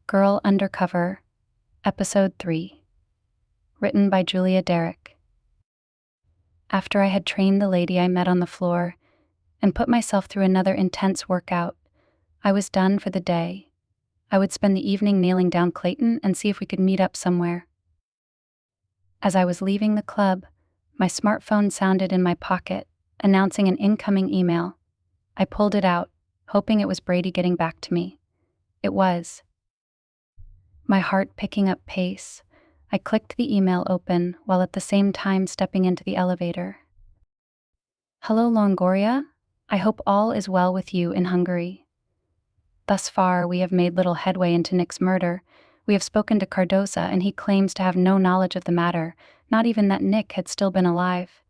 Girl Undercover, Episode 3. Written by Julia Derrick. After I had trained the lady I met on the floor and put myself through another intense workout, I was done for the day. I would spend the evening nailing down Clayton and see if we could meet up somewhere. As I was leaving the club, my smartphone sounded in my pocket, announcing an incoming email. I pulled it out, hoping it was Brady getting back to me. It was. My heart picking up pace, I clicked the email open while at the same time stepping into the elevator. Hello, Longoria. I hope all is well with you in Hungary. Thus far, we have made little headway into Nick's murder. We have spoken to Cardoza, and he claims to have no knowledge of the matter, not even that Nick had still been alive.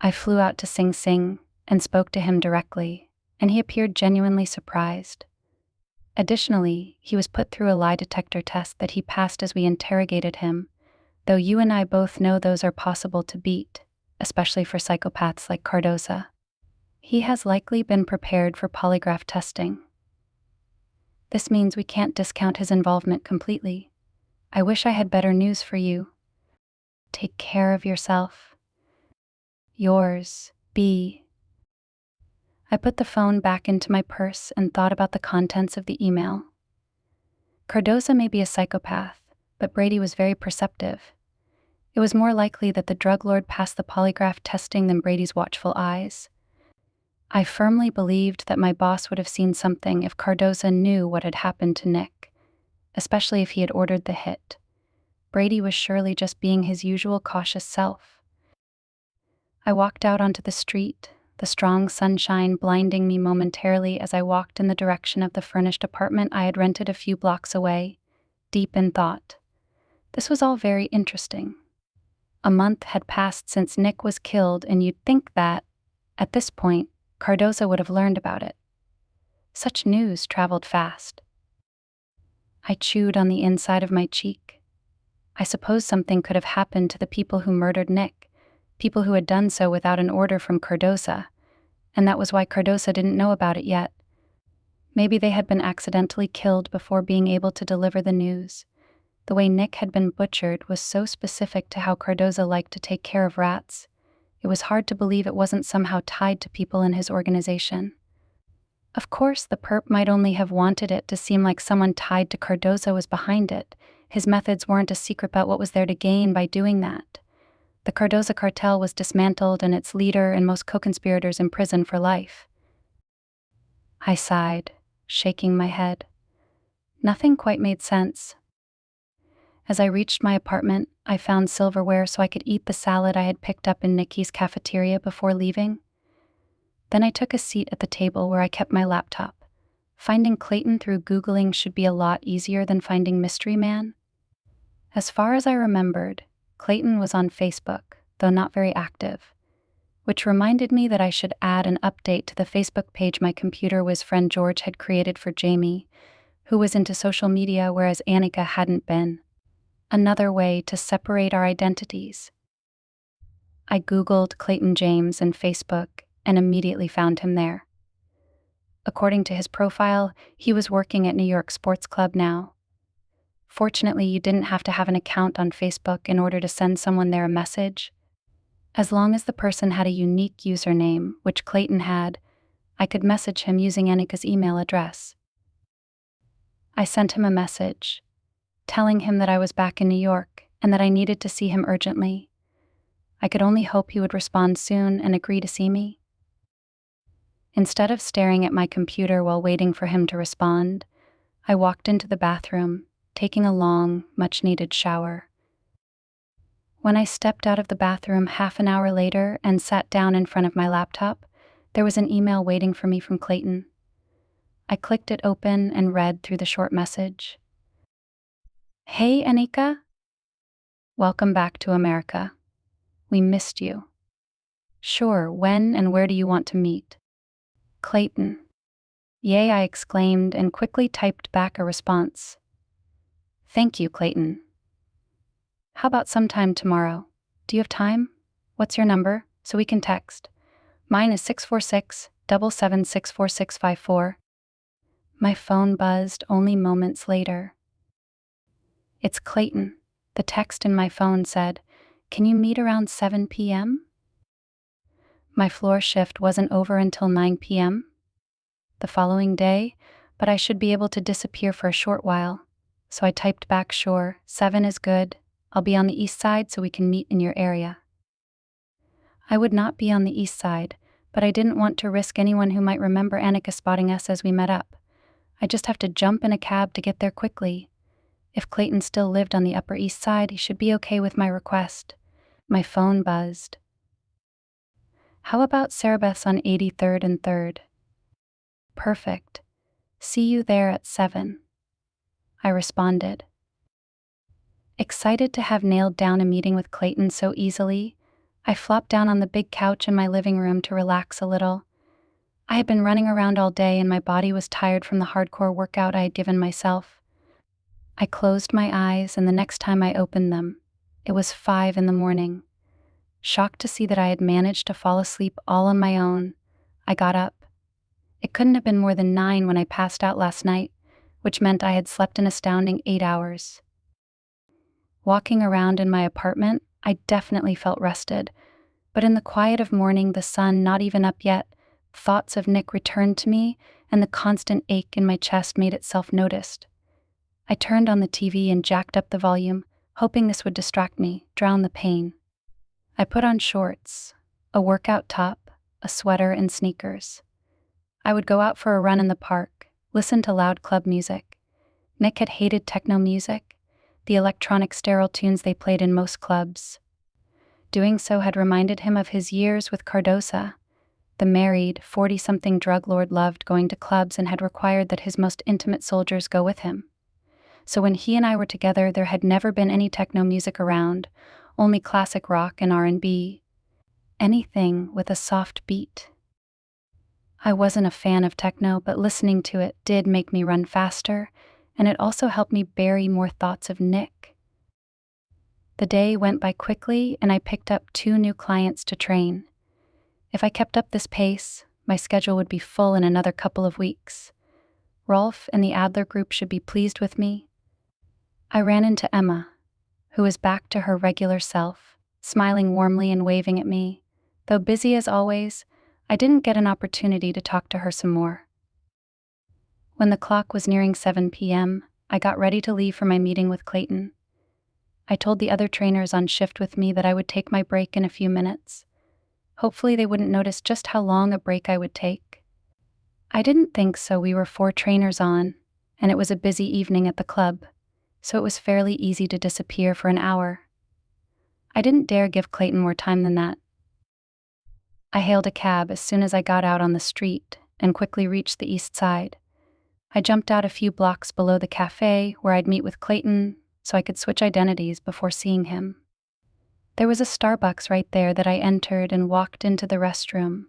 I flew out to Sing Sing and spoke to him directly, and he appeared genuinely surprised. Additionally, he was put through a lie detector test that he passed as we interrogated him, though you and I both know those are possible to beat, especially for psychopaths like Cardoza. He has likely been prepared for polygraph testing. This means we can't discount his involvement completely. I wish I had better news for you. Take care of yourself. Yours, B. I put the phone back into my purse and thought about the contents of the email. Cardoza may be a psychopath, but Brady was very perceptive. It was more likely that the drug lord passed the polygraph testing than Brady's watchful eyes. I firmly believed that my boss would have seen something if Cardoza knew what had happened to Nick, especially if he had ordered the hit. Brady was surely just being his usual cautious self. I walked out onto the street, the strong sunshine blinding me momentarily as I walked in the direction of the furnished apartment I had rented a few blocks away, deep in thought. This was all very interesting. A month had passed since Nick was killed, and you'd think that, at this point, Cardoza would have learned about it. Such news traveled fast. I chewed on the inside of my cheek. I suppose something could have happened to the people who murdered Nick, people who had done so without an order from Cardoza, and that was why Cardoza didn't know about it yet. Maybe they had been accidentally killed before being able to deliver the news. The way Nick had been butchered was so specific to how Cardoza liked to take care of rats. It was hard to believe it wasn't somehow tied to people in his organization. Of course, the perp might only have wanted it to seem like someone tied to Cardoza was behind it. His methods weren't a secret about what was there to gain by doing that. The Cardoza cartel was dismantled and its leader and most co-conspirators in prison for life. I sighed, shaking my head. Nothing quite made sense. As I reached my apartment, I found silverware so I could eat the salad I had picked up in Nikki's cafeteria before leaving. Then I took a seat at the table where I kept my laptop. Finding Clayton through Googling should be a lot easier than finding Mystery Man. As far as I remembered, Clayton was on Facebook, though not very active, which reminded me that I should add an update to the Facebook page my computer whiz friend George had created for Jamie, who was into social media whereas Annika hadn't been. Another way to separate our identities. I Googled Clayton James in Facebook and immediately found him there. According to his profile, he was working at New York Sports Club now. Fortunately, you didn't have to have an account on Facebook in order to send someone there a message. As long as the person had a unique username, which Clayton had, I could message him using Annika's email address. I sent him a message, telling him that I was back in New York and that I needed to see him urgently. I could only hope he would respond soon and agree to see me. Instead of staring at my computer while waiting for him to respond, I walked into the bathroom, taking a long, much-needed shower. When I stepped out of the bathroom half an hour later and sat down in front of my laptop, there was an email waiting for me from Clayton. I clicked it open and read through the short message. Hey, Annika. Welcome back to America. We missed you. Sure, when and where do you want to meet? Clayton. Yay, I exclaimed and quickly typed back a response. Thank you, Clayton. How about sometime tomorrow? Do you have time? What's your number, so we can text? Mine is 646-7764654. My phone buzzed only moments later, It's Clayton. The text in my phone said, "Can you meet around 7 p.m.? My floor shift wasn't over until 9 p.m. the following day, but I should be able to disappear for a short while. So I typed back, "Sure, 7 is good. I'll be on the east side so we can meet in your area." I would not be on the east side, but I didn't want to risk anyone who might remember Annika spotting us as we met up. I just have to jump in a cab to get there quickly. If Clayton still lived on the Upper East Side, he should be okay with my request. My phone buzzed. "How about Cerebus on 83rd and 3rd? "Perfect. See you there at 7. I responded. Excited to have nailed down a meeting with Clayton so easily, I flopped down on the big couch in my living room to relax a little. I had been running around all day and my body was tired from the hardcore workout I had given myself. I closed my eyes, and the next time I opened them, it was 5 in the morning. Shocked to see that I had managed to fall asleep all on my own, I got up. It couldn't have been more than 9 when I passed out last night, which meant I had slept an astounding 8 hours. Walking around in my apartment, I definitely felt rested, but in the quiet of morning, the sun not even up yet, thoughts of Nick returned to me, and the constant ache in my chest made itself noticed. I turned on the TV and jacked up the volume, hoping this would distract me, drown the pain. I put on shorts, a workout top, a sweater, and sneakers. I would go out for a run in the park, listen to loud club music. Nick had hated techno music, the electronic sterile tunes they played in most clubs. Doing so had reminded him of his years with Cardosa. The married, 40-something drug lord loved going to clubs and had required that his most intimate soldiers go with him. So when he and I were together, there had never been any techno music around, only classic rock and R&B. Anything with a soft beat. I wasn't a fan of techno, but listening to it did make me run faster, and it also helped me bury more thoughts of Nick. The day went by quickly, and I picked up 2 new clients to train. If I kept up this pace, my schedule would be full in another couple of weeks. Rolf and the Adler group should be pleased with me. I ran into Emma, who was back to her regular self, smiling warmly and waving at me. Though busy as always, I didn't get an opportunity to talk to her some more. When the clock was nearing 7 p.m., I got ready to leave for my meeting with Clayton. I told the other trainers on shift with me that I would take my break in a few minutes. Hopefully they wouldn't notice just how long a break I would take. I didn't think so. We were 4 trainers on, and it was a busy evening at the club, so it was fairly easy to disappear for an hour. I didn't dare give Clayton more time than that. I hailed a cab as soon as I got out on the street and quickly reached the east side. I jumped out a few blocks below the cafe where I'd meet with Clayton so I could switch identities before seeing him. There was a Starbucks right there that I entered and walked into the restroom.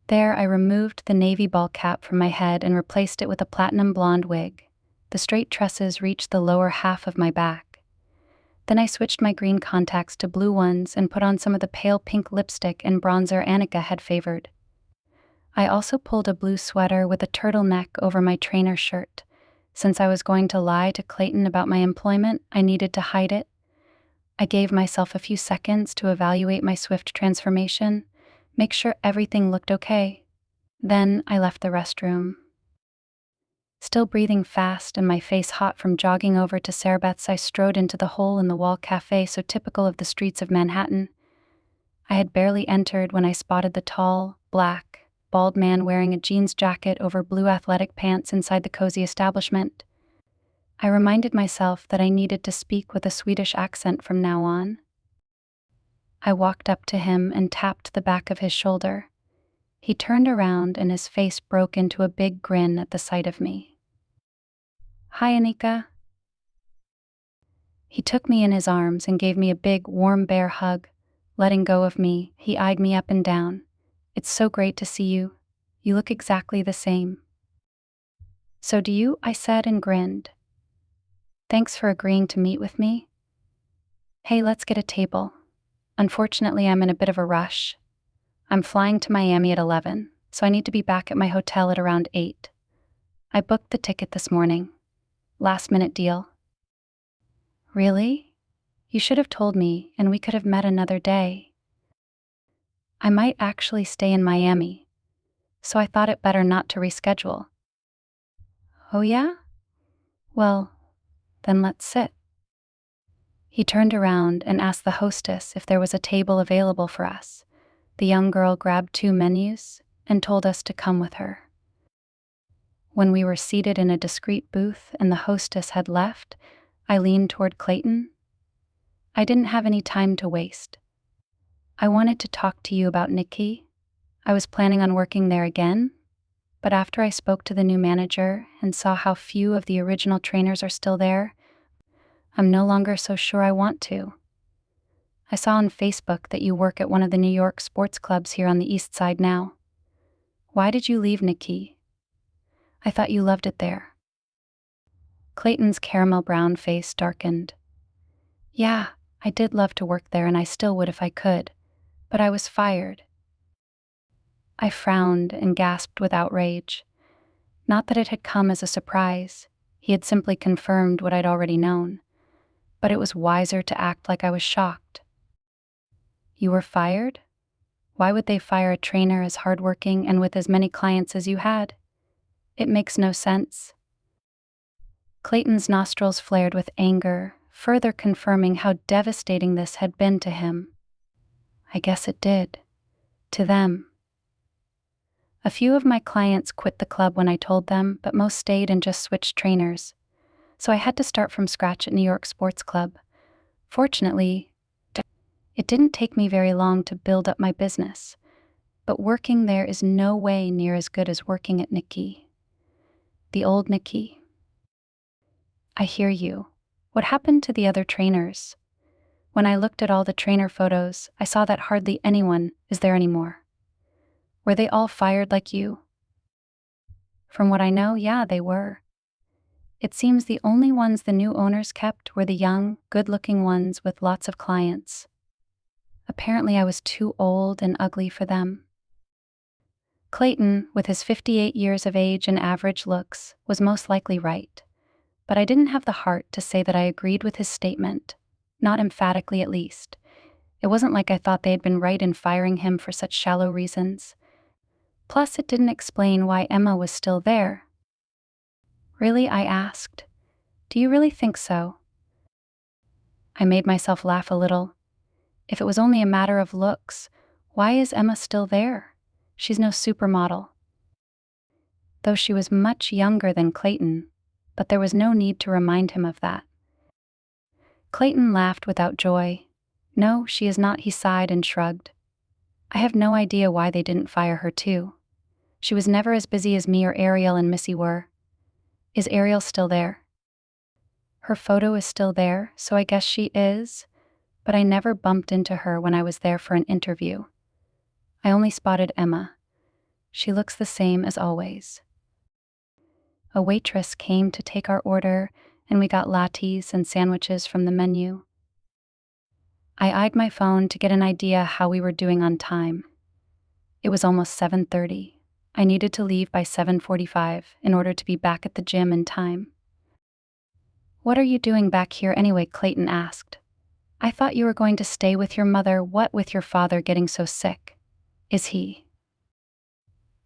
There I removed the navy ball cap from my head and replaced it with a platinum blonde wig. The straight tresses reached the lower half of my back. Then I switched my green contacts to blue ones and put on some of the pale pink lipstick and bronzer Annika had favored. I also pulled a blue sweater with a turtleneck over my trainer shirt. Since I was going to lie to Clayton about my employment, I needed to hide it. I gave myself a few seconds to evaluate my swift transformation, make sure everything looked okay. Then I left the restroom. Still breathing fast and my face hot from jogging over to Cerebus, I strode into the hole-in-the-wall cafe so typical of the streets of Manhattan. I had barely entered when I spotted the tall, black, bald man wearing a jeans jacket over blue athletic pants inside the cozy establishment. I reminded myself that I needed to speak with a Swedish accent from now on. I walked up to him and tapped the back of his shoulder. He turned around and his face broke into a big grin at the sight of me. "Hi, Annika." He took me in his arms and gave me a big, warm bear hug. Letting go of me, he eyed me up and down. "It's so great to see you. You look exactly the same." "So do you," I said and grinned. "Thanks for agreeing to meet with me." "Hey, let's get a table. Unfortunately, I'm in a bit of a rush. I'm flying to Miami at 11, so I need to be back at my hotel at around 8. I booked the ticket this morning. Last-minute deal." Really? You should have told me, and we could have met another day. I might actually stay in Miami, so I thought it better not to reschedule. Oh yeah? Well, then let's sit. He turned around and asked the hostess if there was a table available for us. The young girl grabbed 2 menus and told us to come with her. When we were seated in a discreet booth and the hostess had left, I leaned toward Clayton. I didn't have any time to waste. I wanted to talk to you about Nikki. I was planning on working there again, but after I spoke to the new manager and saw how few of the original trainers are still there, I'm no longer so sure I want to. I saw on Facebook that you work at one of the New York sports clubs here on the East Side now. Why did you leave Nikki? I thought you loved it there. Clayton's caramel brown face darkened. Yeah, I did love to work there and I still would if I could, but I was fired. I frowned and gasped with outrage. Not that it had come as a surprise. He had simply confirmed what I'd already known. But it was wiser to act like I was shocked. You were fired? Why would they fire a trainer as hardworking and with as many clients as you had? It makes no sense. Clayton's nostrils flared with anger, further confirming how devastating this had been to him. I guess it did. To them. A few of my clients quit the club when I told them, but most stayed and just switched trainers. So I had to start from scratch at New York Sports Club. Fortunately, it didn't take me very long to build up my business, but working there is no way near as good as working at Nikki. The old Nikki. I hear you. What happened to the other trainers? When I looked at all the trainer photos, I saw that hardly anyone is there anymore. Were they all fired like you? From what I know, yeah, they were. It seems the only ones the new owners kept were the young, good-looking ones with lots of clients. Apparently I was too old and ugly for them. Clayton, with his 58 years of age and average looks, was most likely right. But I didn't have the heart to say that I agreed with his statement, not emphatically at least. It wasn't like I thought they had been right in firing him for such shallow reasons. Plus, it didn't explain why Emma was still there. Really, I asked. Do you really think so? I made myself laugh a little. If it was only a matter of looks, why is Emma still there? She's no supermodel. Though she was much younger than Clayton, but there was no need to remind him of that. Clayton laughed without joy. No, she is not, he sighed and shrugged. I have no idea why they didn't fire her too. She was never as busy as me or Ariel and Missy were. Is Ariel still there? Her photo is still there, so I guess she is, but I never bumped into her when I was there for an interview. I only spotted Emma. She looks the same as always. A waitress came to take our order, and we got lattes and sandwiches from the menu. I eyed my phone to get an idea how we were doing on time. It was almost 7:30. I needed to leave by 7:45 in order to be back at the gym in time. What are you doing back here anyway? Clayton asked. I thought you were going to stay with your mother. What with your father getting so sick? Is he?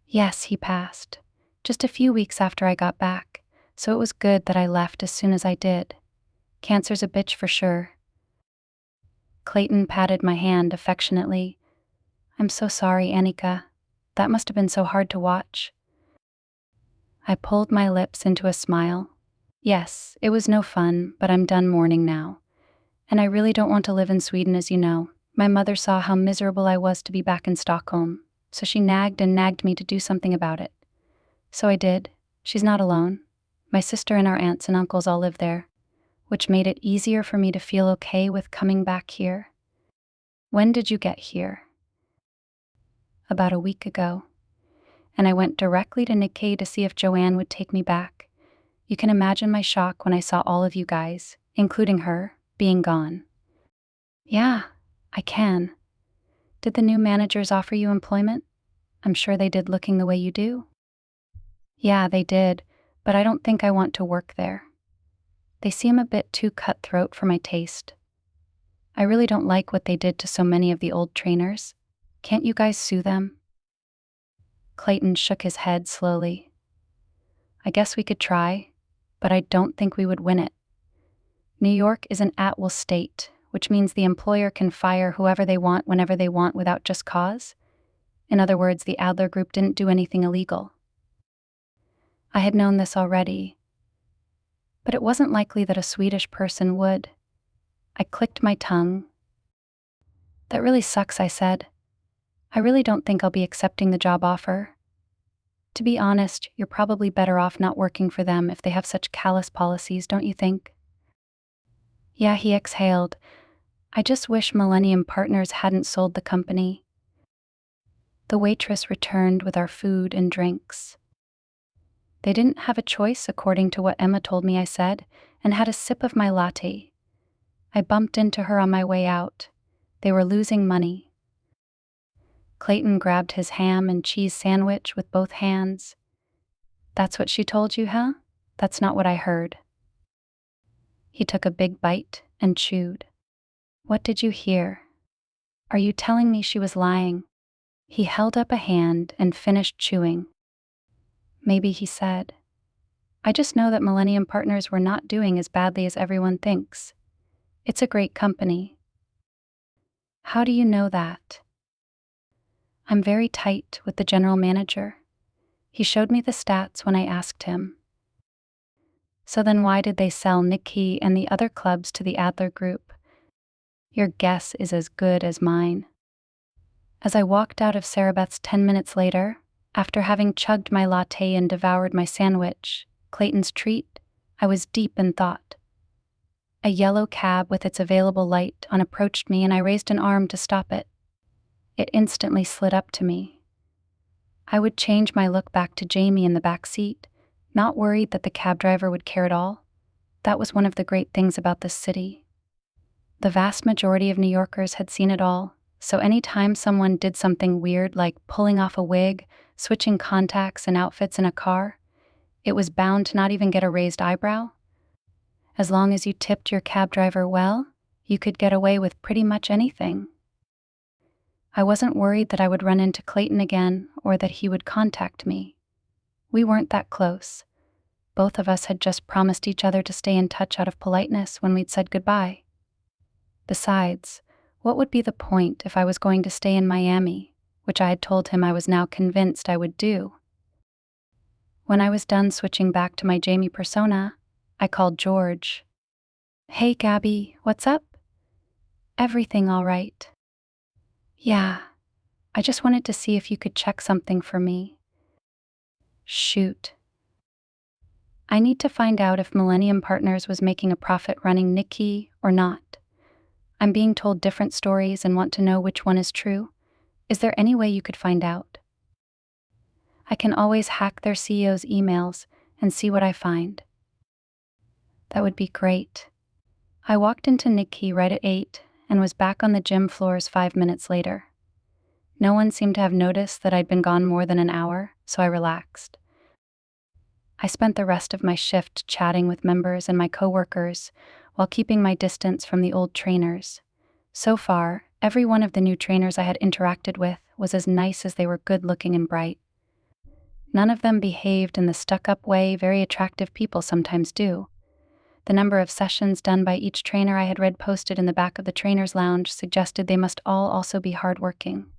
Yes, he passed. Just a few weeks after I got back, so it was good that I left as soon as I did. Cancer's a bitch for sure. Clayton patted my hand affectionately. I'm so sorry, Annika. That must have been so hard to watch. I pulled my lips into a smile. Yes, it was no fun, but I'm done mourning now. And I really don't want to live in Sweden, as you know. My mother saw how miserable I was to be back in Stockholm, so she nagged and nagged me to do something about it. So I did. She's not alone. My sister and our aunts and uncles all live there, which made it easier for me to feel okay with coming back here. When did you get here? About a week ago. And I went directly to Nikkei to see if Joanne would take me back. You can imagine my shock when I saw all of you guys, including her, being gone. Yeah, I can. Did the new managers offer you employment? I'm sure they did, looking the way you do. Yeah, they did, but I don't think I want to work there. They seem a bit too cutthroat for my taste. I really don't like what they did to so many of the old trainers. Can't you guys sue them?" Clayton shook his head slowly. "I guess we could try, but I don't think we would win it. New York is an at-will state, which means the employer can fire whoever they want whenever they want without just cause. In other words, the Adler Group didn't do anything illegal. I had known this already, but it wasn't likely that a Swedish person would. I clicked my tongue. "That really sucks," I said. "I really don't think I'll be accepting the job offer. To be honest, you're probably better off not working for them if they have such callous policies, don't you think?" "Yeah," he exhaled. "I just wish Millennium Partners hadn't sold the company." The waitress returned with our food and drinks. "They didn't have a choice, according to what Emma told me," I said, and had a sip of my latte. I bumped into her on my way out. They were losing money. Clayton grabbed his ham and cheese sandwich with both hands. "That's what she told you, huh?" "That's not what I heard." He took a big bite and chewed. "What did you hear? Are you telling me she was lying?" He held up a hand and finished chewing. "Maybe," he said. "I just know that Millennium Partners were not doing as badly as everyone thinks. It's a great company." "How do you know that?" "I'm very tight with the general manager. He showed me the stats when I asked him." "So then why did they sell Nikki and the other clubs to the Adler Group?" "Your guess is as good as mine." As I walked out of Sarabeth's 10 minutes later, after having chugged my latte and devoured my sandwich, Clayton's treat, I was deep in thought. A yellow cab with its available light on approached me, and I raised an arm to stop it. It instantly slid up to me. I would change my look back to Jamie in the back seat, not worried that the cab driver would care at all. That was one of the great things about this city. The vast majority of New Yorkers had seen it all, so any time someone did something weird like pulling off a wig, switching contacts and outfits in a car, it was bound to not even get a raised eyebrow. As long as you tipped your cab driver well, you could get away with pretty much anything. I wasn't worried that I would run into Clayton again or that he would contact me. We weren't that close. Both of us had just promised each other to stay in touch out of politeness when we'd said goodbye. Besides, what would be the point if I was going to stay in Miami, which I had told him I was now convinced I would do? When I was done switching back to my Jamie persona, I called George. "Hey, Gabby, what's up?" "Everything all right." "Yeah, I just wanted to see if you could check something for me." "Shoot." "I need to find out if Millennium Partners was making a profit running Nikki or not. I'm being told different stories and want to know which one is true. Is there any way you could find out?" "I can always hack their CEO's emails and see what I find." "That would be great." I walked into Nikki right at 8 and was back on the gym floors 5 minutes later. No one seemed to have noticed that I'd been gone more than an hour, so I relaxed. I spent the rest of my shift chatting with members and my coworkers while keeping my distance from the old trainers. So far, every one of the new trainers I had interacted with was as nice as they were good-looking and bright. None of them behaved in the stuck-up way very attractive people sometimes do. The number of sessions done by each trainer I had read posted in the back of the trainer's lounge suggested they must all also be hardworking.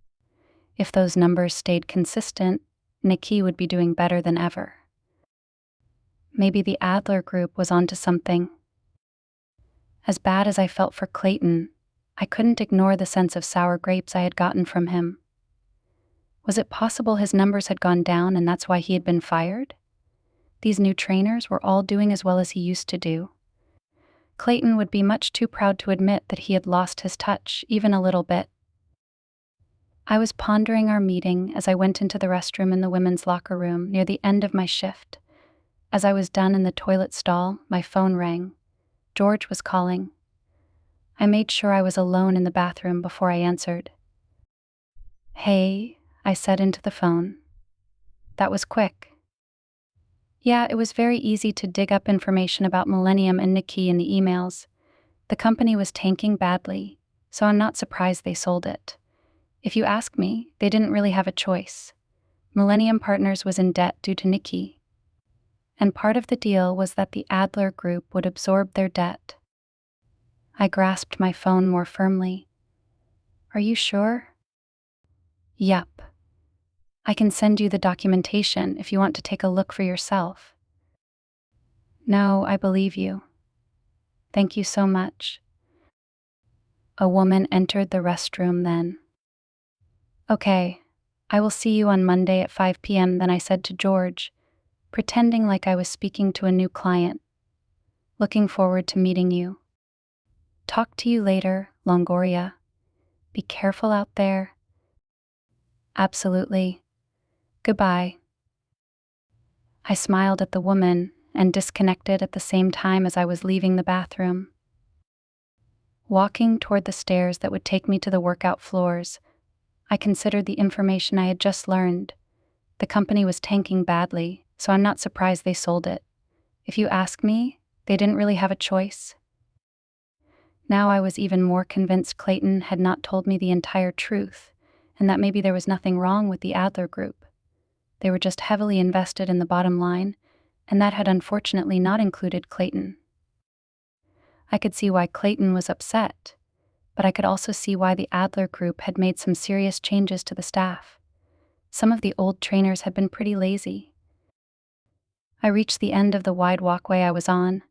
If those numbers stayed consistent, Nikki would be doing better than ever. Maybe the Adler Group was onto something. As bad as I felt for Clayton, I couldn't ignore the sense of sour grapes I had gotten from him. Was it possible his numbers had gone down and that's why he had been fired? These new trainers were all doing as well as he used to do. Clayton would be much too proud to admit that he had lost his touch, even a little bit. I was pondering our meeting as I went into the restroom in the women's locker room near the end of my shift. As I was done in the toilet stall, my phone rang. George was calling. I made sure I was alone in the bathroom before I answered. "Hey," I said into the phone. "That was quick." Yeah, it was very easy to dig up information about Millennium and Nikki in the emails. The company was tanking badly, so I'm not surprised they sold it. If you ask me, they didn't really have a choice. Millennium Partners was in debt due to Nikki, and part of the deal was that the Adler Group would absorb their debt. I grasped my phone more firmly. Are you sure? Yup. I can send you the documentation if you want to take a look for yourself. No, I believe you. Thank you so much. A woman entered the restroom then. Okay, I will see you on Monday at 5 p.m., then I said to George, pretending like I was speaking to a new client. Looking forward to meeting you. Talk to you later, Longoria. Be careful out there. Absolutely. Goodbye. I smiled at the woman and disconnected at the same time as I was leaving the bathroom. Walking toward the stairs that would take me to the workout floors, I considered the information I had just learned. The company was tanking badly, so I'm not surprised they sold it. If you ask me, they didn't really have a choice. Now I was even more convinced Clayton had not told me the entire truth, and that maybe there was nothing wrong with the Adler Group. They were just heavily invested in the bottom line, and that had unfortunately not included Clayton. I could see why Clayton was upset, but I could also see why the Adler Group had made some serious changes to the staff. Some of the old trainers had been pretty lazy. I reached the end of the wide walkway I was on.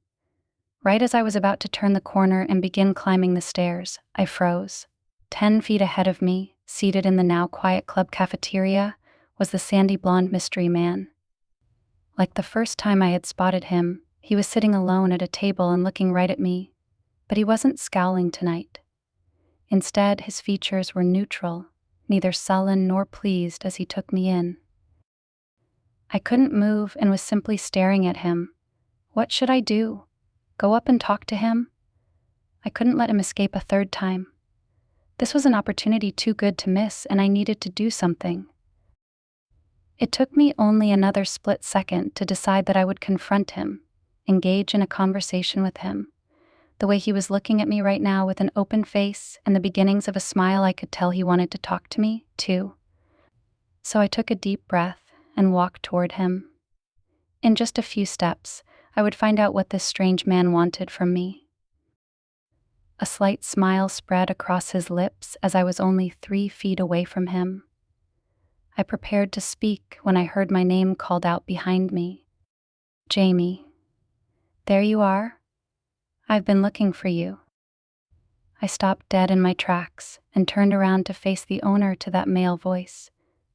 Right as I was about to turn the corner and begin climbing the stairs, I froze. 10 feet ahead of me, seated in the now quiet club cafeteria, was the sandy blonde mystery man. Like the first time I had spotted him, he was sitting alone at a table and looking right at me, but he wasn't scowling tonight. Instead, his features were neutral, neither sullen nor pleased as he took me in. I couldn't move and was simply staring at him. What should I do? Go up and talk to him? I couldn't let him escape a third time. This was an opportunity too good to miss, and I needed to do something. It took me only another split second to decide that I would confront him, engage in a conversation with him. The way he was looking at me right now with an open face and the beginnings of a smile, I could tell he wanted to talk to me, too. So I took a deep breath and walked toward him. In just a few steps, I would find out what this strange man wanted from me. A slight smile spread across his lips as I was only 3 feet away from him. I prepared to speak when I heard my name called out behind me. Jamie. There you are. I've been looking for you. I stopped dead in my tracks and turned around to face the owner to that male voice.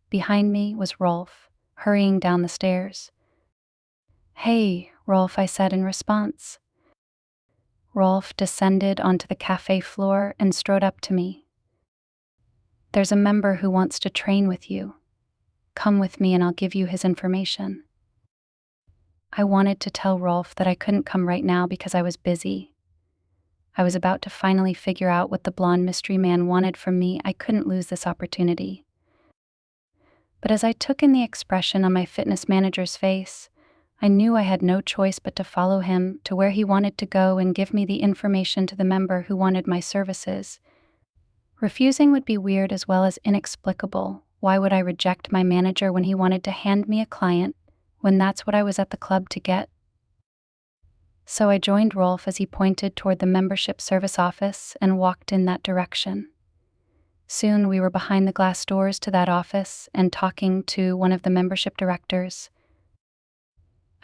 Behind me was Rolf, hurrying down the stairs. Hey, Rolf, I said in response. Rolf descended onto the cafe floor and strode up to me. There's a member who wants to train with you. Come with me and I'll give you his information. I wanted to tell Rolf that I couldn't come right now because I was busy. I was about to finally figure out what the blonde mystery man wanted from me. I couldn't lose this opportunity. But as I took in the expression on my fitness manager's face, I knew I had no choice but to follow him to where he wanted to go and give me the information to the member who wanted my services. Refusing would be weird as well as inexplicable. Why would I reject my manager when he wanted to hand me a client, when that's what I was at the club to get? So I joined Rolf as he pointed toward the membership service office and walked in that direction. Soon we were behind the glass doors to that office and talking to one of the membership directors.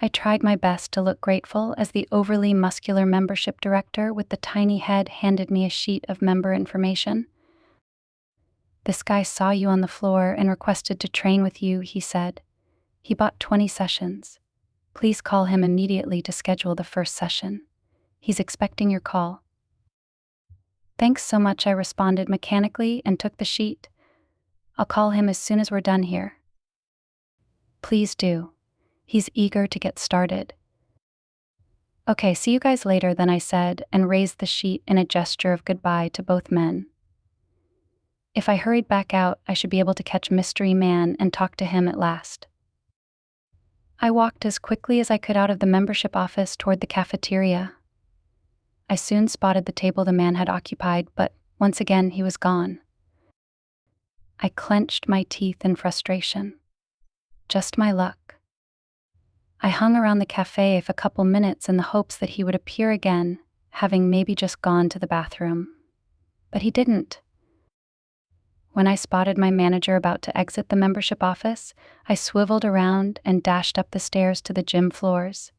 I tried my best to look grateful as the overly muscular membership director with the tiny head handed me a sheet of member information. This guy saw you on the floor and requested to train with you, he said. He bought 20 sessions. Please call him immediately to schedule the first session. He's expecting your call. Thanks so much, I responded mechanically and took the sheet. I'll call him as soon as we're done here. Please do. He's eager to get started. Okay, see you guys later, then I said, and raised the sheet in a gesture of goodbye to both men. If I hurried back out, I should be able to catch Mystery Man and talk to him at last. I walked as quickly as I could out of the membership office toward the cafeteria. I soon spotted the table the man had occupied, but once again he was gone. I clenched my teeth in frustration. Just my luck. I hung around the cafe for a couple minutes in the hopes that he would appear again, having maybe just gone to the bathroom. But he didn't. When I spotted my manager about to exit the membership office, I swiveled around and dashed up the stairs to the gym floors.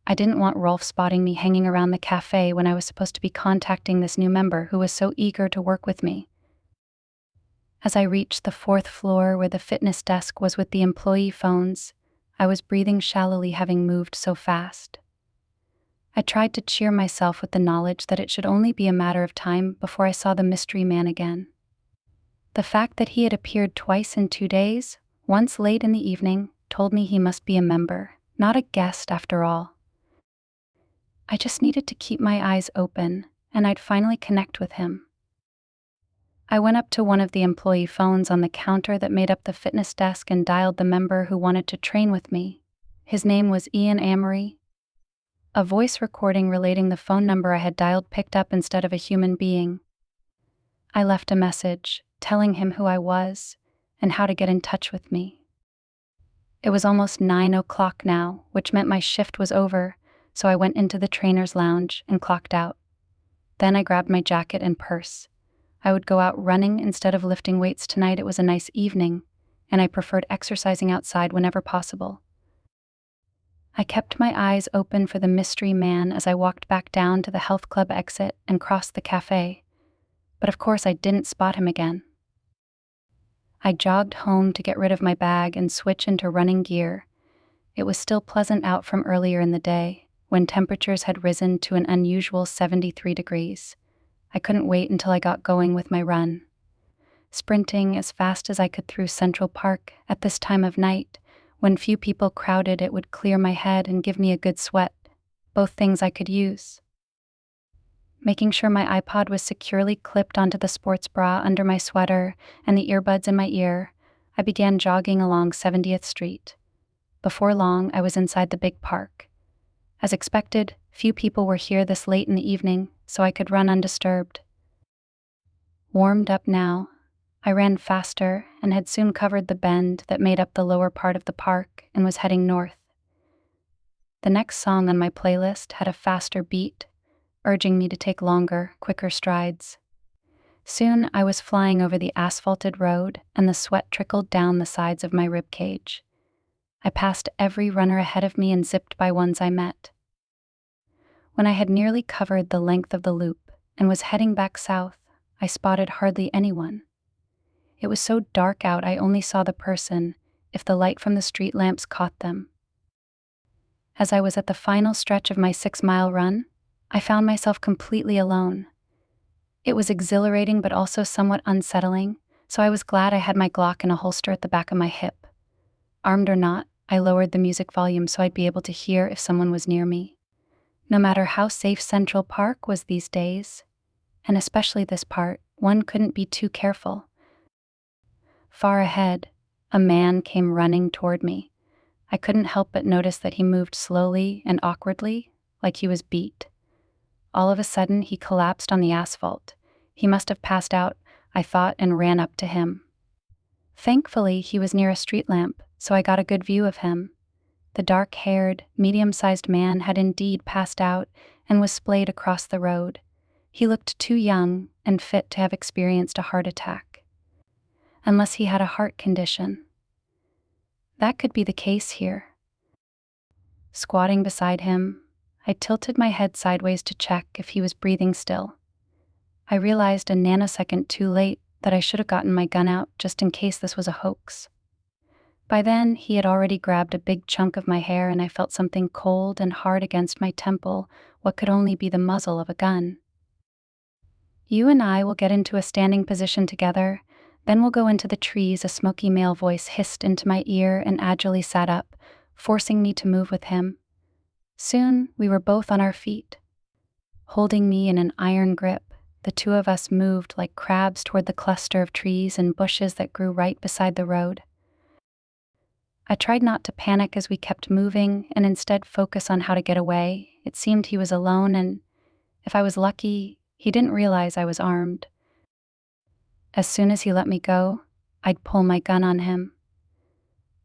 I didn't want Rolf spotting me hanging around the cafe when I was supposed to be contacting this new member who was so eager to work with me. As I reached the 4th floor where the fitness desk was with the employee phones, I was breathing shallowly, having moved so fast. I tried to cheer myself with the knowledge that it should only be a matter of time before I saw the mystery man again. The fact that he had appeared twice in 2 days, once late in the evening, told me he must be a member, not a guest after all. I just needed to keep my eyes open, and I'd finally connect with him. I went up to one of the employee phones on the counter that made up the fitness desk and dialed the member who wanted to train with me. His name was Ian Amory. A voice recording relating the phone number I had dialed picked up instead of a human being. I left a message, telling him who I was and how to get in touch with me. It was almost 9 o'clock now, which meant my shift was over, so I went into the trainer's lounge and clocked out. Then I grabbed my jacket and purse. I would go out running instead of lifting weights tonight. It was a nice evening, and I preferred exercising outside whenever possible. I kept my eyes open for the mystery man as I walked back down to the health club exit and crossed the cafe, but of course I didn't spot him again. I jogged home to get rid of my bag and switch into running gear. It was still pleasant out from earlier in the day, when temperatures had risen to an unusual 73 degrees. I couldn't wait until I got going with my run. Sprinting as fast as I could through Central Park at this time of night, when few people crowded, it would clear my head and give me a good sweat, both things I could use. Making sure my iPod was securely clipped onto the sports bra under my sweater and the earbuds in my ear, I began jogging along 70th Street. Before long, I was inside the big park. As expected, few people were here this late in the evening, so I could run undisturbed. Warmed up now, I ran faster and had soon covered the bend that made up the lower part of the park and was heading north. The next song on my playlist had a faster beat, urging me to take longer, quicker strides. Soon I was flying over the asphalted road, and the sweat trickled down the sides of my ribcage. I passed every runner ahead of me and zipped by ones I met. When I had nearly covered the length of the loop and was heading back south, I spotted hardly anyone. It was so dark out I only saw the person if the light from the street lamps caught them. As I was at the final stretch of my 6-mile run, I found myself completely alone. It was exhilarating but also somewhat unsettling, so I was glad I had my Glock in a holster at the back of my hip. Armed or not, I lowered the music volume so I'd be able to hear if someone was near me. No matter how safe Central Park was these days, and especially this part, one couldn't be too careful. Far ahead, a man came running toward me. I couldn't help but notice that he moved slowly and awkwardly, like he was beat. All of a sudden, he collapsed on the asphalt. He must have passed out, I thought, and ran up to him. Thankfully, he was near a street lamp, so I got a good view of him. The dark-haired, medium-sized man had indeed passed out and was splayed across the road. He looked too young and fit to have experienced a heart attack. Unless he had a heart condition. That could be the case here. Squatting beside him, I tilted my head sideways to check if he was breathing still. I realized a nanosecond too late that I should have gotten my gun out just in case this was a hoax. By then, he had already grabbed a big chunk of my hair and I felt something cold and hard against my temple, what could only be the muzzle of a gun. "You and I will get into a standing position together, then we'll go into the trees," a smoky male voice hissed into my ear and agilely sat up, forcing me to move with him. Soon, we were both on our feet. Holding me in an iron grip, the two of us moved like crabs toward the cluster of trees and bushes that grew right beside the road. I tried not to panic as we kept moving and instead focus on how to get away. It seemed he was alone, and if I was lucky, he didn't realize I was armed. As soon as he let me go, I'd pull my gun on him.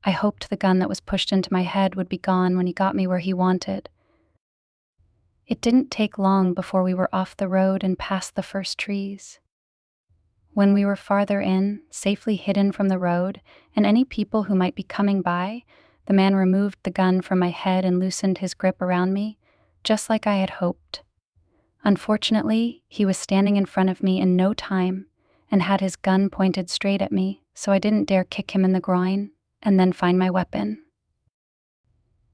I hoped the gun that was pushed into my head would be gone when he got me where he wanted. It didn't take long before we were off the road and past the first trees. When we were farther in, safely hidden from the road and any people who might be coming by, the man removed the gun from my head and loosened his grip around me, just like I had hoped. Unfortunately, he was standing in front of me in no time and had his gun pointed straight at me, so I didn't dare kick him in the groin and then find my weapon.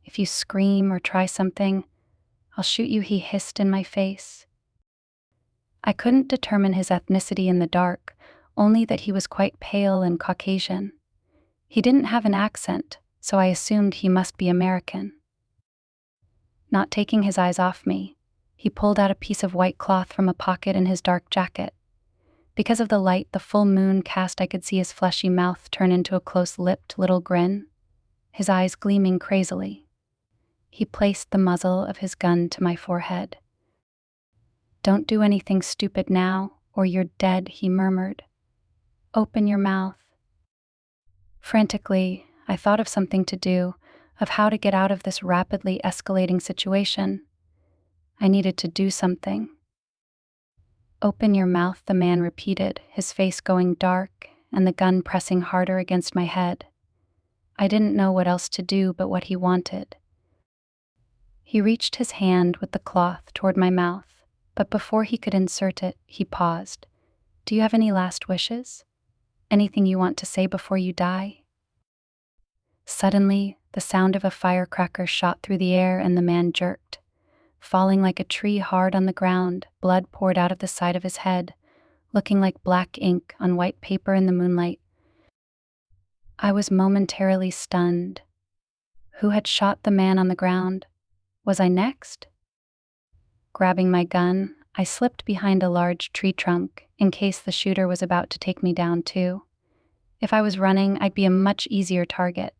"If you scream or try something, I'll shoot you," he hissed in my face. I couldn't determine his ethnicity in the dark, only that he was quite pale and Caucasian. He didn't have an accent, so I assumed he must be American. Not taking his eyes off me, he pulled out a piece of white cloth from a pocket in his dark jacket. Because of the light the full moon cast, I could see his fleshy mouth turn into a close-lipped little grin, his eyes gleaming crazily. He placed the muzzle of his gun to my forehead. "Don't do anything stupid now, or you're dead," he murmured. "Open your mouth." Frantically, I thought of something to do, of how to get out of this rapidly escalating situation. I needed to do something. "Open your mouth," the man repeated, his face going dark and the gun pressing harder against my head. I didn't know what else to do but what he wanted. He reached his hand with the cloth toward my mouth, but before he could insert it, he paused. "Do you have any last wishes? Anything you want to say before you die?" Suddenly, the sound of a firecracker shot through the air and the man jerked. Falling like a tree hard on the ground, blood poured out of the side of his head, looking like black ink on white paper in the moonlight. I was momentarily stunned. Who had shot the man on the ground? Was I next? Grabbing my gun, I slipped behind a large tree trunk in case the shooter was about to take me down too. If I was running, I'd be a much easier target.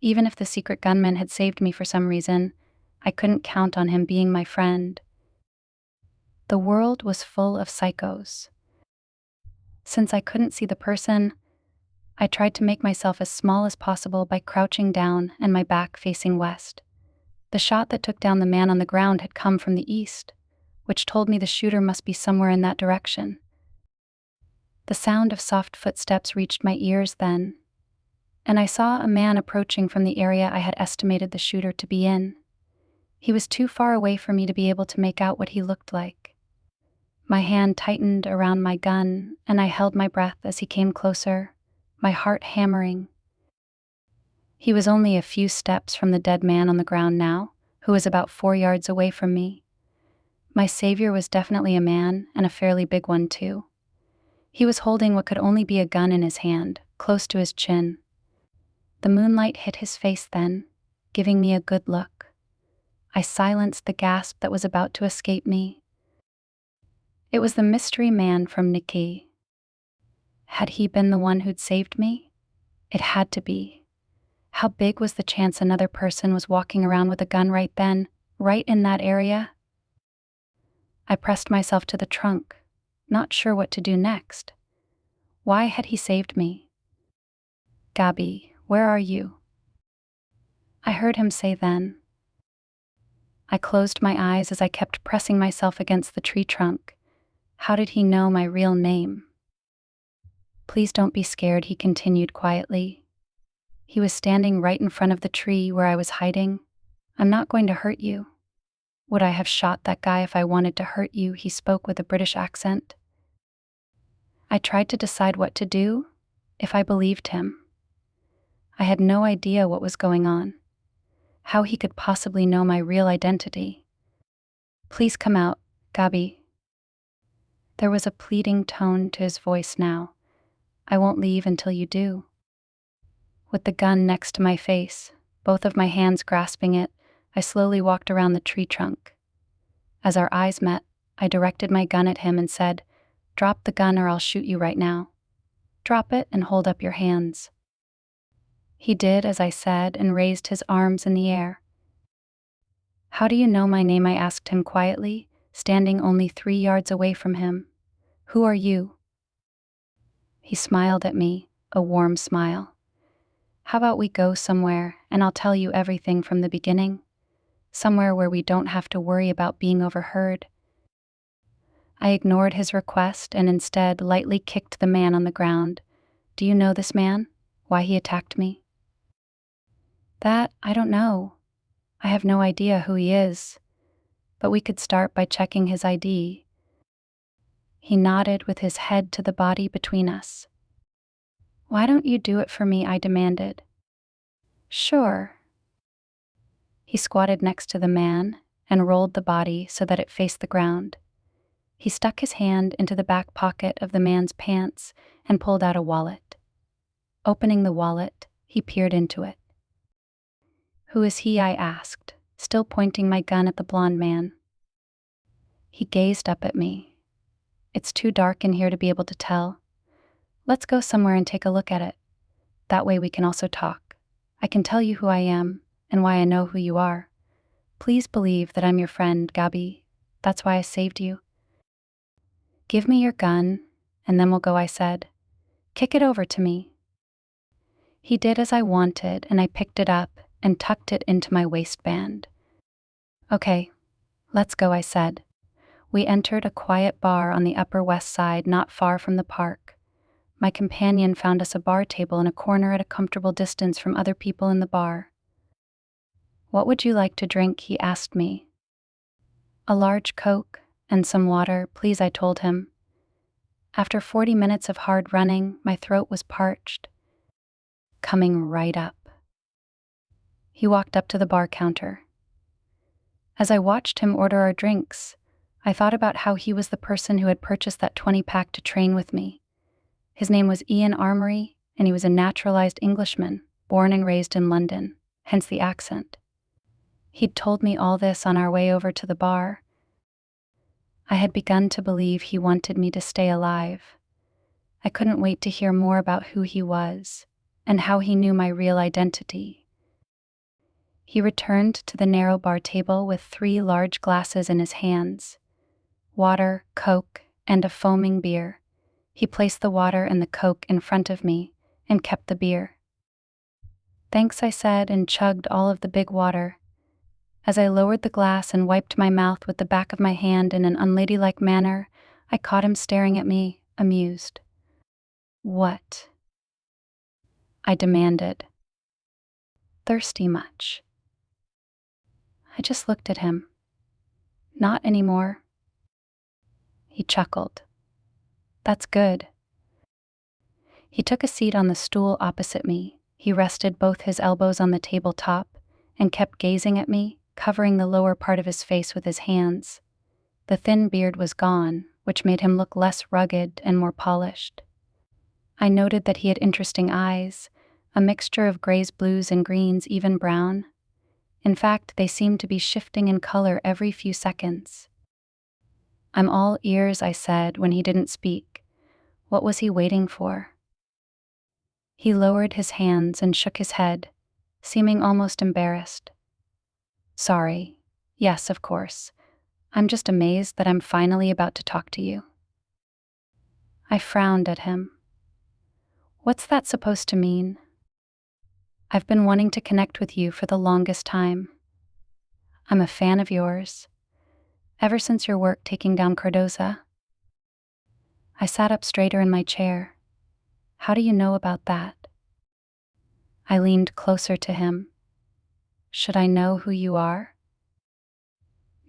Even if the secret gunman had saved me for some reason, I couldn't count on him being my friend. The world was full of psychos. Since I couldn't see the person, I tried to make myself as small as possible by crouching down and my back facing west. The shot that took down the man on the ground had come from the east, which told me the shooter must be somewhere in that direction. The sound of soft footsteps reached my ears then, and I saw a man approaching from the area I had estimated the shooter to be in. He was too far away for me to be able to make out what he looked like. My hand tightened around my gun, and I held my breath as he came closer, my heart hammering. He was only a few steps from the dead man on the ground now, who was about 4 yards away from me. My savior was definitely a man, and a fairly big one too. He was holding what could only be a gun in his hand, close to his chin. The moonlight hit his face then, giving me a good look. I silenced the gasp that was about to escape me. It was the mystery man from Nikki. Had he been the one who'd saved me? It had to be. How big was the chance another person was walking around with a gun right then, right in that area? I pressed myself to the trunk, not sure what to do next. Why had he saved me? "Gabi, where are you?" I heard him say then. I closed my eyes as I kept pressing myself against the tree trunk. How did he know my real name? "Please don't be scared," he continued quietly. He was standing right in front of the tree where I was hiding. "I'm not going to hurt you." "Would I have shot that guy if I wanted to hurt you?" He spoke with a British accent. I tried to decide what to do, if I believed him. I had no idea what was going on, how he could possibly know my real identity. "Please come out, Gabi." There was a pleading tone to his voice now. "I won't leave until you do." With the gun next to my face, both of my hands grasping it, I slowly walked around the tree trunk. As our eyes met, I directed my gun at him and said, "Drop the gun or I'll shoot you right now. Drop it and hold up your hands." He did as I said and raised his arms in the air. "How do you know my name?" I asked him quietly, standing only 3 yards away from him. "Who are you?" He smiled at me, a warm smile. "How about we go somewhere and I'll tell you everything from the beginning? Somewhere where we don't have to worry about being overheard." I ignored his request and instead lightly kicked the man on the ground. "Do you know this man? Why he attacked me?" "That, I don't know. I have no idea who he is. But we could start by checking his ID." He nodded with his head to the body between us. "Why don't you do it for me?" I demanded. "Sure." He squatted next to the man and rolled the body so that it faced the ground. He stuck his hand into the back pocket of the man's pants and pulled out a wallet. Opening the wallet, he peered into it. "Who is he?" I asked, still pointing my gun at the blonde man. He gazed up at me. "It's too dark in here to be able to tell. Let's go somewhere and take a look at it. That way we can also talk. I can tell you who I am and why I know who you are. Please believe that I'm your friend, Gabi. That's why I saved you." "Give me your gun, and then we'll go," I said. "Kick it over to me." He did as I wanted, and I picked it up and tucked it into my waistband. "Okay, let's go," I said. We entered a quiet bar on the Upper West Side, not far from the park. My companion found us a bar table in a corner at a comfortable distance from other people in the bar. "What would you like to drink?" he asked me. "A large Coke and some water, please," I told him. After 40 minutes of hard running, my throat was parched. "Coming right up." He walked up to the bar counter. As I watched him order our drinks, I thought about how he was the person who had purchased that 20-pack to train with me. His name was Ian Armory, and he was a naturalized Englishman, born and raised in London, hence the accent. He'd told me all this on our way over to the bar. I had begun to believe he wanted me to stay alive. I couldn't wait to hear more about who he was and how he knew my real identity. He returned to the narrow bar table with 3 large glasses in his hands: water, Coke, and a foaming beer. He placed the water and the Coke in front of me and kept the beer. "Thanks," I said, and chugged all of the big water. As I lowered the glass and wiped my mouth with the back of my hand in an unladylike manner, I caught him staring at me, amused. "What?" I demanded. "Thirsty much?" I just looked at him. "Not anymore." He chuckled. "That's good." He took a seat on the stool opposite me. He rested both his elbows on the tabletop and kept gazing at me, covering the lower part of his face with his hands. The thin beard was gone, which made him look less rugged and more polished. I noted that he had interesting eyes, a mixture of grays, blues, and greens, even brown. In fact, they seemed to be shifting in color every few seconds. "I'm all ears," I said when he didn't speak. What was he waiting for? He lowered his hands and shook his head, seeming almost embarrassed. "Sorry. Yes, of course. I'm just amazed that I'm finally about to talk to you." I frowned at him. "What's that supposed to mean?" "I've been wanting to connect with you for the longest time. I'm a fan of yours. Ever since your work taking down Cardoza." I sat up straighter in my chair. "How do you know about that?" I leaned closer to him. "Should I know who you are?"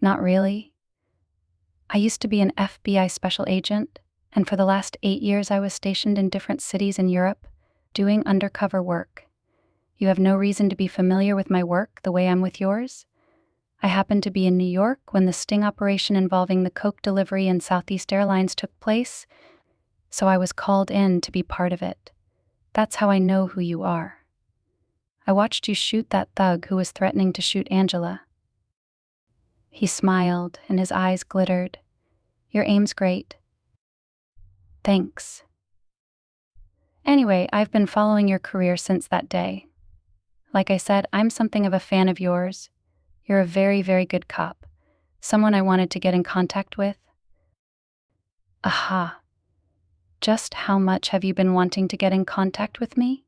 "Not really. I used to be an FBI special agent, and for the last 8 years I was stationed in different cities in Europe, doing undercover work. You have no reason to be familiar with my work the way I'm with yours. I happened to be in New York when the sting operation involving the Coke delivery and Southeast Airlines took place, so I was called in to be part of it. That's how I know who you are. I watched you shoot that thug who was threatening to shoot Angela." He smiled, and his eyes glittered. "Your aim's great." "Thanks. Anyway, I've been following your career since that day. Like I said, I'm something of a fan of yours. You're a very, very good cop. Someone I wanted to get in contact with. Aha. Just how much have you been wanting to get in contact with me?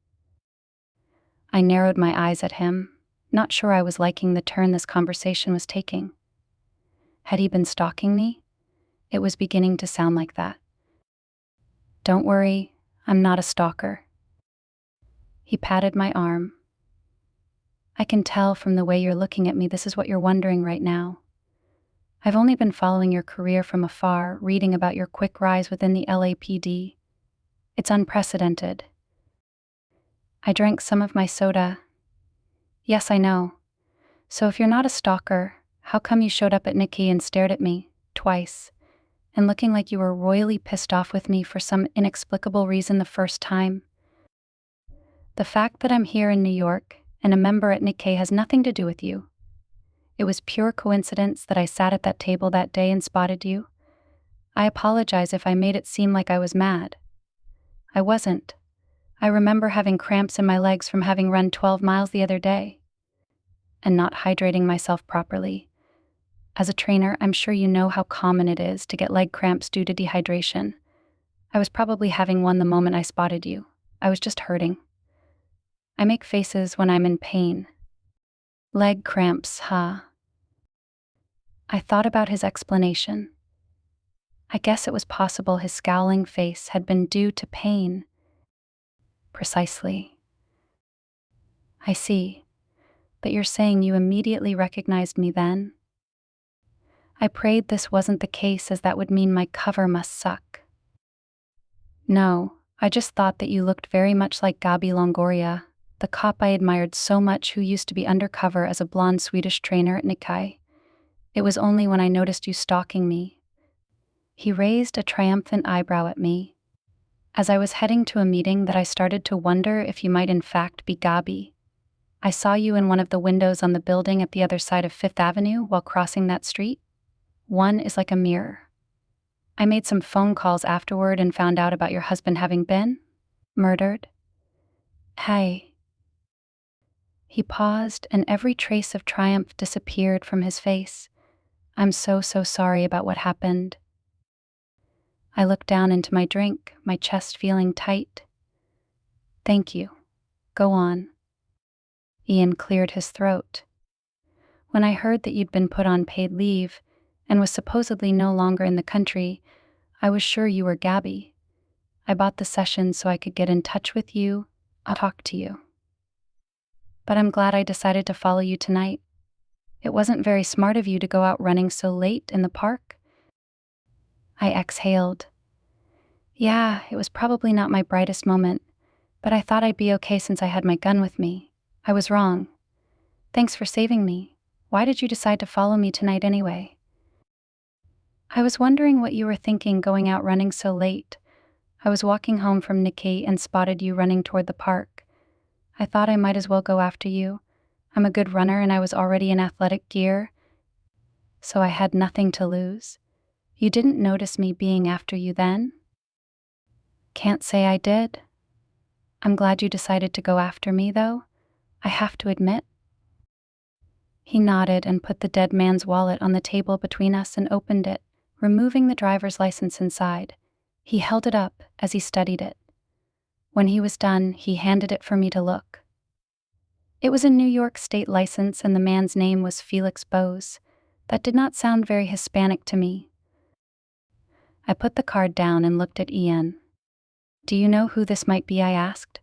I narrowed my eyes at him, not sure I was liking the turn this conversation was taking. Had he been stalking me? It was beginning to sound like that. Don't worry, I'm not a stalker. He patted my arm. I can tell from the way you're looking at me this is what you're wondering right now. I've only been following your career from afar, reading about your quick rise within the LAPD. It's unprecedented. I drank some of my soda. Yes, I know. So if you're not a stalker, how come you showed up at Nikki and stared at me, twice, and looking like you were royally pissed off with me for some inexplicable reason the first time? The fact that I'm here in New York and a member at Nikkei has nothing to do with you. It was pure coincidence that I sat at that table that day and spotted you. I apologize if I made it seem like I was mad. I wasn't. I remember having cramps in my legs from having run 12 miles the other day and not hydrating myself properly. As a trainer, I'm sure you know how common it is to get leg cramps due to dehydration. I was probably having one the moment I spotted you. I was just hurting. I make faces when I'm in pain. Leg cramps, huh? I thought about his explanation. I guess it was possible his scowling face had been due to pain. Precisely. I see. But you're saying you immediately recognized me then? I prayed this wasn't the case, as that would mean my cover must suck. No, I just thought that you looked very much like Gabi Longoria, the cop I admired so much who used to be undercover as a blonde Swedish trainer at Nikkei. It was only when I noticed you stalking me. He raised a triumphant eyebrow at me. As I was heading to a meeting that I started to wonder if you might in fact be Gabi. I saw you in one of the windows on the building at the other side of Fifth Avenue while crossing that street. One is like a mirror. I made some phone calls afterward and found out about your husband having been murdered. Hey. He paused, and every trace of triumph disappeared from his face. I'm so sorry about what happened. I looked down into my drink, my chest feeling tight. Thank you. Go on. Ian cleared his throat. When I heard that you'd been put on paid leave and was supposedly no longer in the country, I was sure you were Gabi. I bought the session so I could get in touch with you, talk to you. But I'm glad I decided to follow you tonight. It wasn't very smart of you to go out running so late in the park. I exhaled. Yeah, it was probably not my brightest moment, but I thought I'd be okay since I had my gun with me. I was wrong. Thanks for saving me. Why did you decide to follow me tonight anyway? I was wondering what you were thinking going out running so late. I was walking home from Nikkei and spotted you running toward the park. I thought I might as well go after you. I'm a good runner and I was already in athletic gear, so I had nothing to lose. You didn't notice me being after you then? Can't say I did. I'm glad you decided to go after me, though, I have to admit. He nodded and put the dead man's wallet on the table between us and opened it, removing the driver's license inside. He held it up as he studied it. When he was done, he handed it for me to look. It was a New York state license and the man's name was Felix Bose. That did not sound very Hispanic to me. I put the card down and looked at Ian. Do you know who this might be? I asked.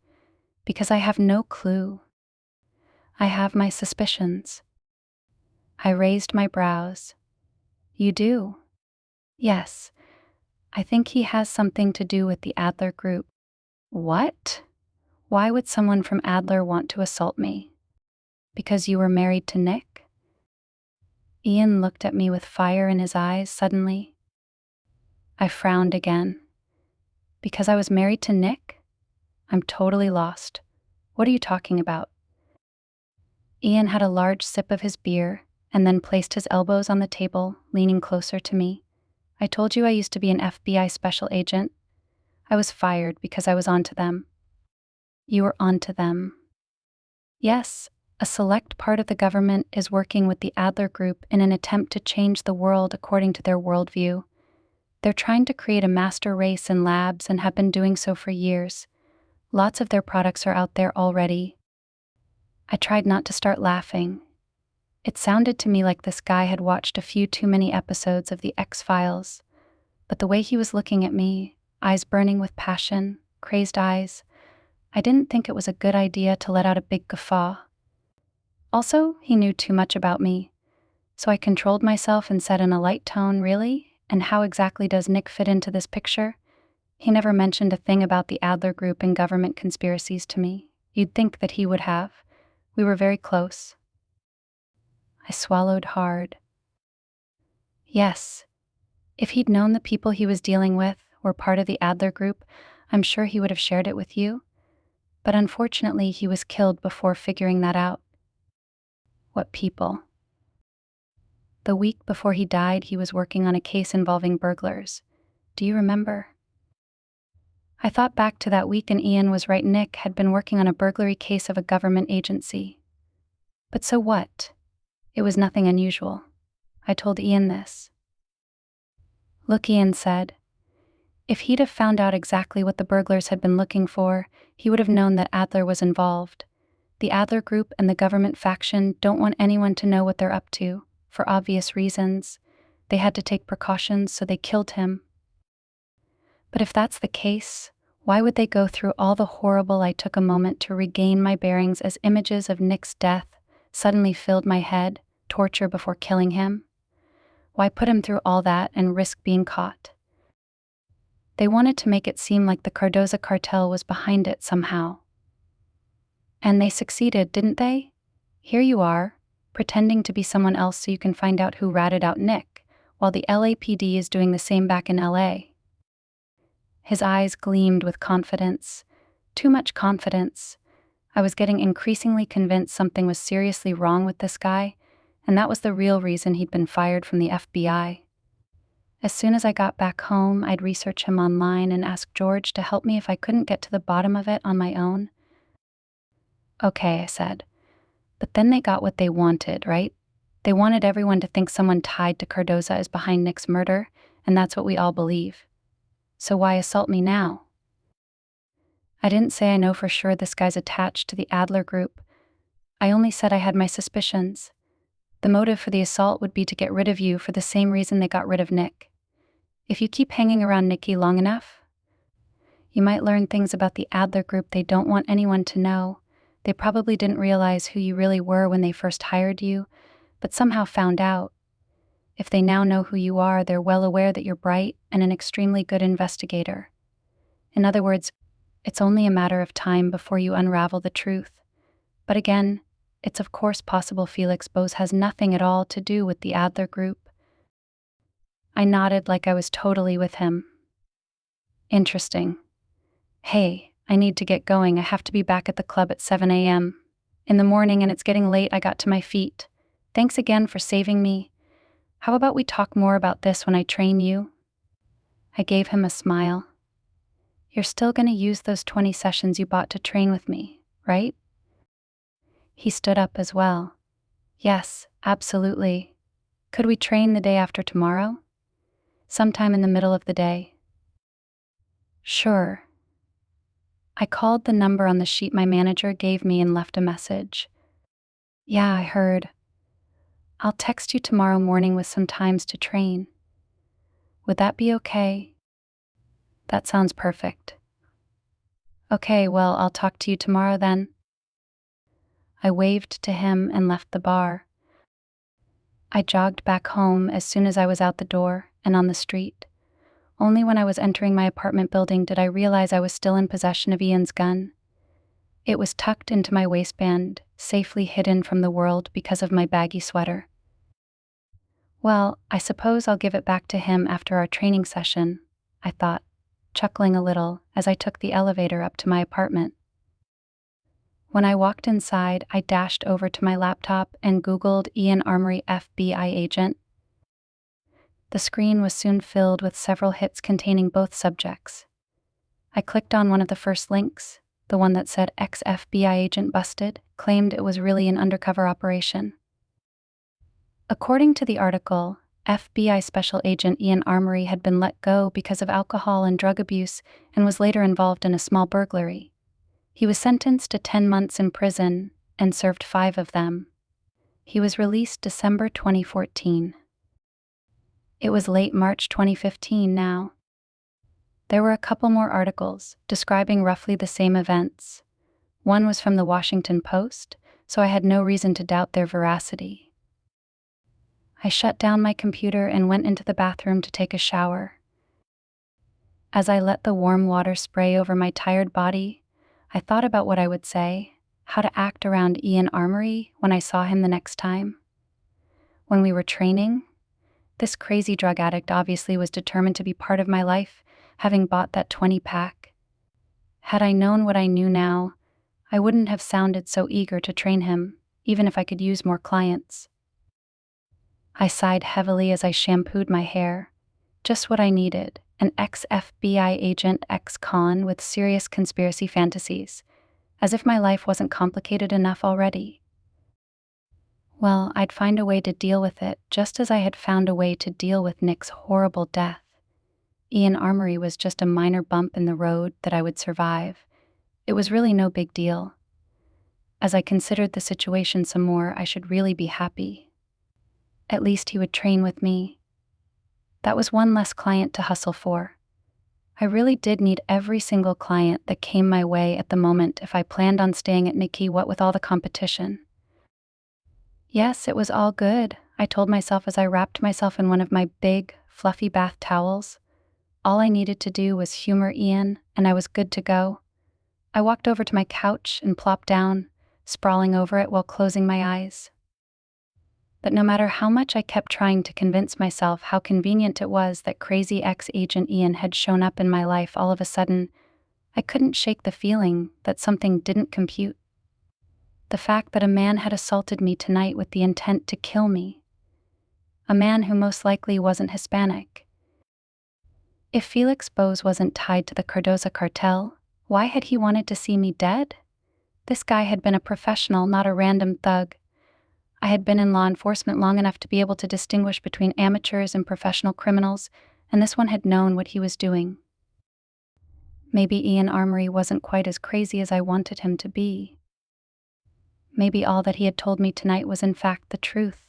Because I have no clue. I have my suspicions. I raised my brows. You do? Yes. I think he has something to do with the Adler Group. What? Why would someone from Adler want to assault me? Because you were married to Nick? Ian looked at me with fire in his eyes suddenly. I frowned again. Because I was married to Nick? I'm totally lost. What are you talking about? Ian had a large sip of his beer and then placed his elbows on the table, leaning closer to me. I told you I used to be an FBI special agent. I was fired because I was onto them. You were onto them. Yes, A select part of the government is working with the Adler Group in an attempt to change the world according to their worldview. They're trying to create a master race in labs and have been doing so for years. Lots of their products are out there already. I tried not to start laughing. It sounded to me like this guy had watched a few too many episodes of The X-Files, but the way he was looking at me, eyes burning with passion, crazed eyes, I didn't think it was a good idea to let out a big guffaw. Also, he knew too much about me, so I controlled myself and said in a light tone, "Really? And how exactly does Nick fit into this picture?" He never mentioned a thing about the Adler Group and government conspiracies to me. You'd think that he would have. We were very close. I swallowed hard. Yes, if he'd known the people he was dealing with were part of the Adler Group, I'm sure he would have shared it with you. But unfortunately, he was killed before figuring that out. What people? The week before he died, he was working on a case involving burglars. Do you remember? I thought back to that week and Ian was right. Nick had been working on a burglary case of a government agency. But so what? It was nothing unusual. I told Ian this. Look, Ian said, if he'd have found out exactly what the burglars had been looking for, he would have known that Adler was involved. The Adler Group and the government faction don't want anyone to know what they're up to, for obvious reasons. They had to take precautions, so they killed him. But if that's the case, why would they go through all the horrible? I took a moment to regain my bearings as images of Nick's death suddenly filled my head, torture before killing him. Why put him through all that and risk being caught? They wanted to make it seem like the Cardoza cartel was behind it somehow. And they succeeded, didn't they? Here you are, pretending to be someone else so you can find out who ratted out Nick, while the LAPD is doing the same back in LA. His eyes gleamed with confidence. Too much confidence. I was getting increasingly convinced something was seriously wrong with this guy, and that was the real reason he'd been fired from the FBI. As soon as I got back home, I'd research him online and ask George to help me if I couldn't get to the bottom of it on my own. Okay, I said. But then they got what they wanted, right? They wanted everyone to think someone tied to Cardoza is behind Nick's murder, and that's what we all believe. So why assault me now? I didn't say I know for sure this guy's attached to the Adler Group. I only said I had my suspicions. The motive for the assault would be to get rid of you for the same reason they got rid of Nick. If you keep hanging around Nicky long enough, you might learn things about the Adler Group they don't want anyone to know. They probably didn't realize who you really were when they first hired you, but somehow found out. If they now know who you are, they're well aware that you're bright and an extremely good investigator. In other words, it's only a matter of time before you unravel the truth. But again, it's of course possible Felix Bose has nothing at all to do with the Adler Group. I nodded like I was totally with him. Interesting. Hey, I need to get going. I have to be back at the club at 7 a.m. in the morning, and it's getting late. I got to my feet. Thanks again for saving me. How about we talk more about this when I train you? I gave him a smile. You're still going to use those 20 sessions you bought to train with me, right? He stood up as well. Yes, absolutely. Could we train the day after tomorrow? Sometime in the middle of the day. Sure. I called the number on the sheet my manager gave me and left a message. Yeah, I heard. I'll text you tomorrow morning with some times to train. Would that be okay? That sounds perfect. Okay, well, I'll talk to you tomorrow then. I waved to him and left the bar. I jogged back home as soon as I was out the door and on the street. Only when I was entering my apartment building did I realize I was still in possession of Ian's gun. It was tucked into my waistband, safely hidden from the world because of my baggy sweater. Well, I suppose I'll give it back to him after our training session, I thought, chuckling a little as I took the elevator up to my apartment. When I walked inside, I dashed over to my laptop and Googled Ian Armory FBI agent. The screen was soon filled with several hits containing both subjects. I clicked on one of the first links, the one that said ex-FBI agent busted, claimed it was really an undercover operation. According to the article, FBI Special Agent Ian Armory had been let go because of alcohol and drug abuse and was later involved in a small burglary. He was sentenced to 10 months in prison and served 5 of them. He was released December 2014. It was late March 2015 now. There were a couple more articles describing roughly the same events. One was from the Washington Post, so I had no reason to doubt their veracity. I shut down my computer and went into the bathroom to take a shower. As I let the warm water spray over my tired body, I thought about what I would say, how to act around Ian Armory when I saw him the next time. When we were training, this crazy drug addict obviously was determined to be part of my life, having bought that 20-pack. Had I known what I knew now, I wouldn't have sounded so eager to train him, even if I could use more clients. I sighed heavily as I shampooed my hair. Just what I needed, an ex-FBI agent ex-con with serious conspiracy fantasies, as if my life wasn't complicated enough already. Well, I'd find a way to deal with it, just as I had found a way to deal with Nick's horrible death. Ian Armory was just a minor bump in the road that I would survive. It was really no big deal. As I considered the situation some more, I should really be happy. At least he would train with me. That was one less client to hustle for. I really did need every single client that came my way at the moment if I planned on staying at Nikki, what with all the competition. Yes, it was all good, I told myself as I wrapped myself in one of my big, fluffy bath towels. All I needed to do was humor Ian, and I was good to go. I walked over to my couch and plopped down, sprawling over it while closing my eyes. But no matter how much I kept trying to convince myself how convenient it was that crazy ex-agent Ian had shown up in my life all of a sudden, I couldn't shake the feeling that something didn't compute. The fact that a man had assaulted me tonight with the intent to kill me. A man who most likely wasn't Hispanic. If Felix Bose wasn't tied to the Cardoza cartel, why had he wanted to see me dead? This guy had been a professional, not a random thug. I had been in law enforcement long enough to be able to distinguish between amateurs and professional criminals, and this one had known what he was doing. Maybe Ian Armory wasn't quite as crazy as I wanted him to be. Maybe all that he had told me tonight was in fact the truth.